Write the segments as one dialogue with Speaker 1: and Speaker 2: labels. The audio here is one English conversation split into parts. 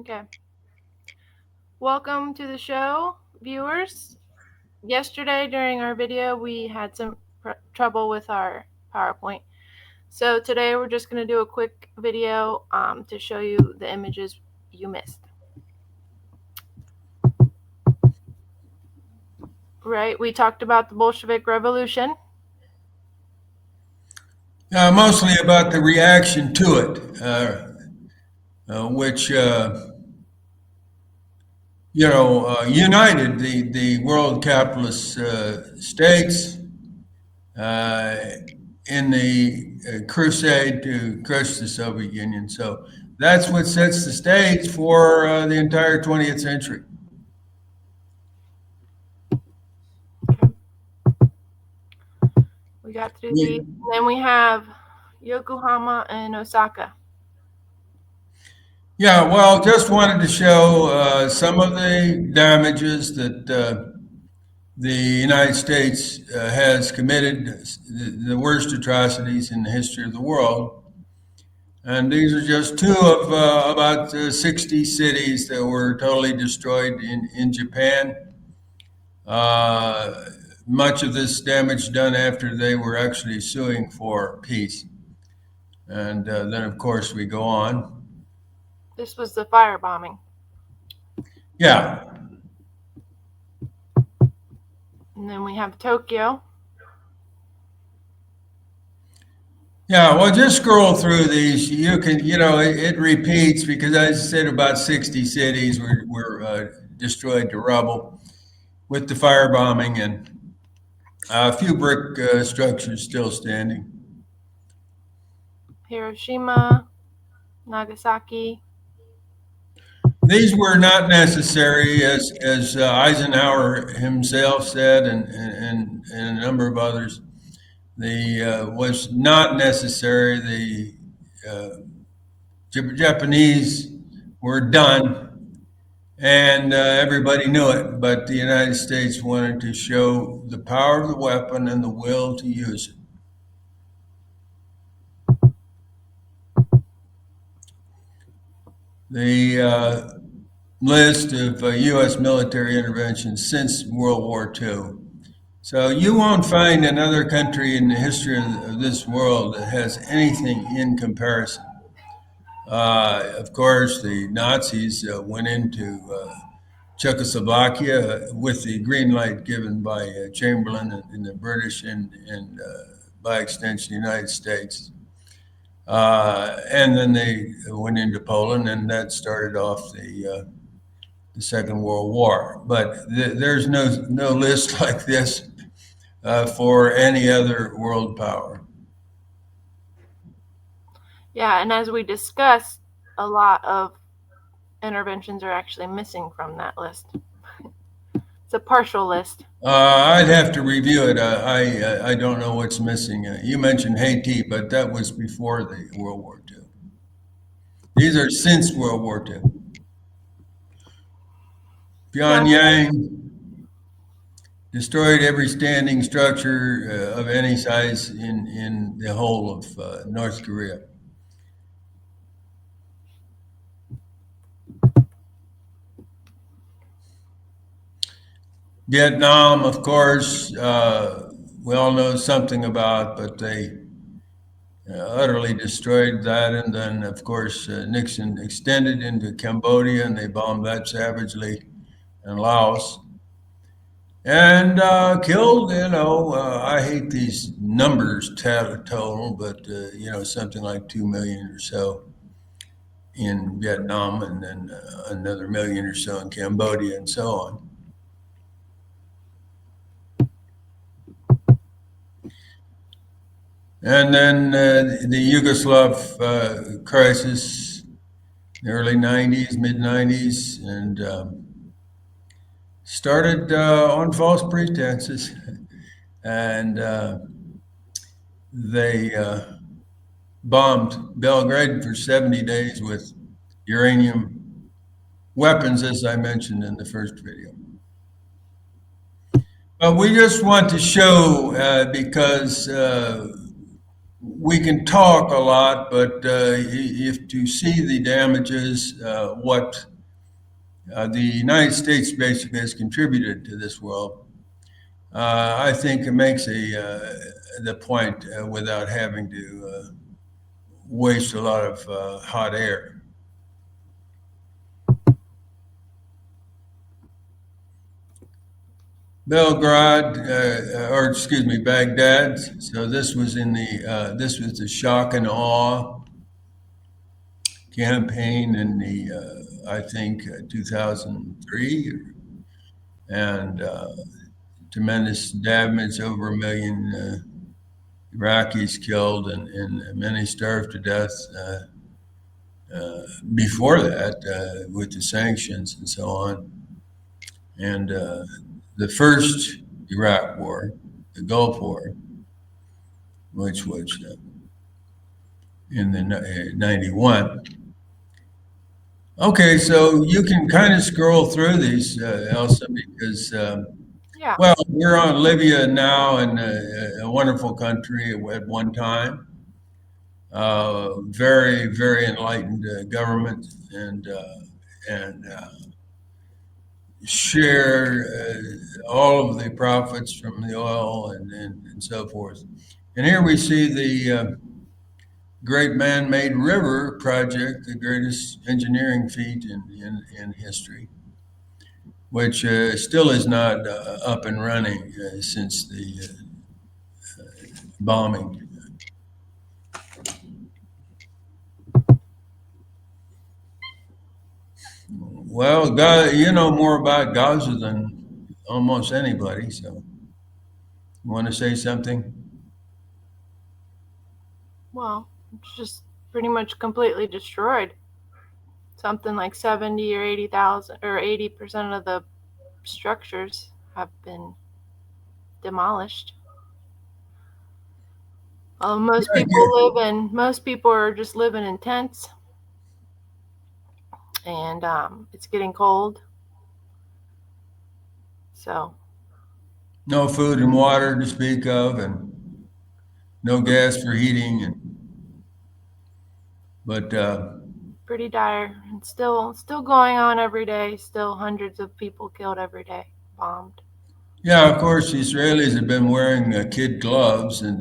Speaker 1: Okay. Welcome to the show, viewers. Yesterday during our video, we had some trouble with our PowerPoint. So today we're just going to do a quick video to show you the images you missed. Right, we talked about the Bolshevik Revolution.
Speaker 2: Mostly about the reaction to it, which united the world capitalist states in the crusade to crush the Soviet Union. So that's what sets the stage for the entire 20th century.
Speaker 1: We got through these. Then we have Yokohama and Osaka.
Speaker 2: Yeah, well, just wanted to show some of the damages that the United States has committed, the worst atrocities in the history of the world. And these are just two of about 60 cities that were totally destroyed in Japan. Much of this damage done after they were actually suing for peace. And then, of course, we go on.
Speaker 1: This was the firebombing.
Speaker 2: Yeah.
Speaker 1: And then we have Tokyo.
Speaker 2: Yeah, well, just scroll through these. You can, it repeats because as I said, about 60 cities were destroyed to rubble with the firebombing, and a few brick structures still standing.
Speaker 1: Hiroshima, Nagasaki.
Speaker 2: These were not necessary, as Eisenhower himself said, and a number of others. The was not necessary. The Japanese were done, and everybody knew it. But the United States wanted to show the power of the weapon and the will to use it. The list of U.S. military interventions since World War II. So you won't find another country in the history of this world that has anything in comparison. Of course, the Nazis went into Czechoslovakia with the green light given by Chamberlain and the British and by extension the United States. And then they went into Poland, and that started off the Second World War. But there's no list like this for any other world power.
Speaker 1: Yeah, and as we discussed, a lot of interventions are actually missing from that list. It's a partial list.
Speaker 2: I'd have to review it. I don't know what's missing. You mentioned Haiti, but that was before the World War II. These are since World War II. Pyongyang destroyed every standing structure of any size in the whole of North Korea. Vietnam, of course, we all know something about, but they utterly destroyed that. And then, of course, Nixon extended into Cambodia, and they bombed that savagely, and Laos. And killed, I hate these numbers total, but, something like 2 million or so in Vietnam, and then another million or so in Cambodia, and so on. And then the Yugoslav crisis, the early 90s, mid 90s, and started on false pretenses. And they bombed Belgrade for 70 days with uranium weapons, as I mentioned in the first video. But we just want to show, because we can talk a lot, but if to see the damages, what the United States basically has contributed to this world, I think it makes the point without having to waste a lot of hot air. Belgrade, or excuse me, Baghdad. So this was the shock and awe campaign in the I think 2003, and tremendous damage, over 1 million Iraqis killed, and many starved to death before that with the sanctions and so on. And the first Iraq War, the Gulf War, which was in the 91. Okay, so you can kind of scroll through these, Elsa, because
Speaker 1: Yeah.
Speaker 2: well, we're on Libya now, and a wonderful country at one time. Very, very enlightened government, and share all of the profits from the oil and so forth. And here we see the great man-made river project, the greatest engineering feat in history, which still is not up and running since the bombing. Well, God, you know more about Gaza than almost anybody, so you want to say something?
Speaker 1: Well, it's just pretty much completely destroyed. Something like 70 or 80,000 or 80% of the structures have been demolished. Most people are just living in tents, and it's getting cold. So
Speaker 2: No food and water to speak of, and no gas for heating, but
Speaker 1: pretty dire. It's still going on every day. Still hundreds of people killed every day, bombed.
Speaker 2: yeah, of course, the Israelis have been wearing kid gloves and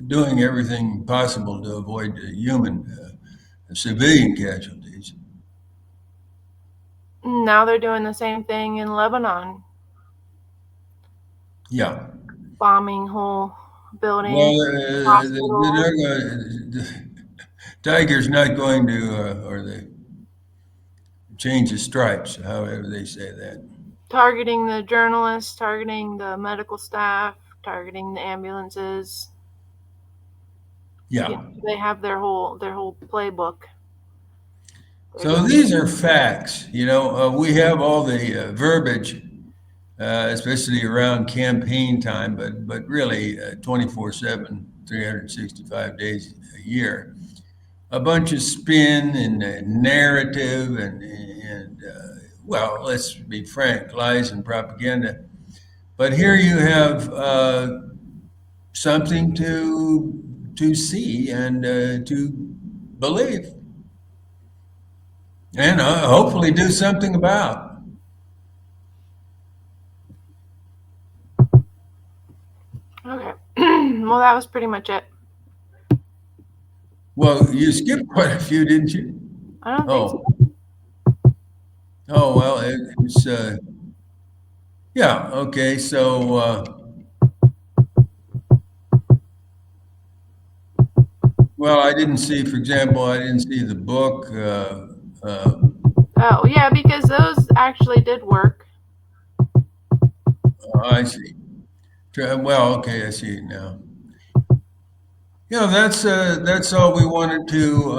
Speaker 2: doing everything possible to avoid human civilian casualties.
Speaker 1: Now they're doing the same thing in Lebanon,
Speaker 2: Yeah.
Speaker 1: bombing whole buildings,
Speaker 2: Well,
Speaker 1: hospitals.
Speaker 2: Tiger's not going to, or they change the stripes, however they say that.
Speaker 1: Targeting the journalists, targeting the medical staff, targeting the ambulances.
Speaker 2: Yeah.
Speaker 1: They have their whole playbook.
Speaker 2: So these are facts. You know, we have all the verbiage, especially around campaign time, but really 24/7, 365 days a year. A bunch of spin and narrative and well, let's be frank, lies and propaganda. But here you have something to see and to believe, and hopefully do something about.
Speaker 1: Okay. Well, that was pretty much it.
Speaker 2: Well, you skipped quite a few, didn't you?
Speaker 1: I don't think so.
Speaker 2: Oh well, it's yeah, okay. So well, I didn't see, for example, I didn't see the book.
Speaker 1: Oh, yeah, because those actually did work.
Speaker 2: I see. Well, okay, I see it now. Yeah, that's all we wanted to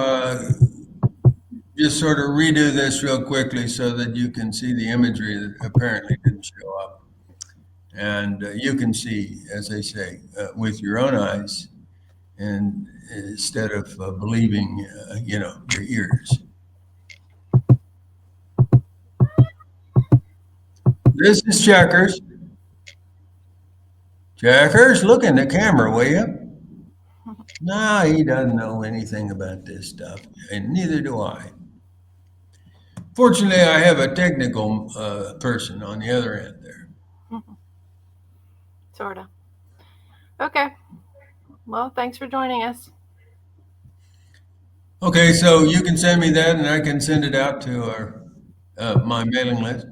Speaker 2: just sort of redo this real quickly so that you can see the imagery that apparently didn't show up, and you can see, as they say, with your own eyes, and instead of believing, you know, your ears. This is Checkers. Checkers, look in the camera, will you? No, he doesn't know anything about this stuff, and neither do I. Fortunately, I have a technical person on the other end there.
Speaker 1: Sort of. Okay. Well, thanks for joining us.
Speaker 2: Okay, so you can send me that, and I can send it out to our my mailing list.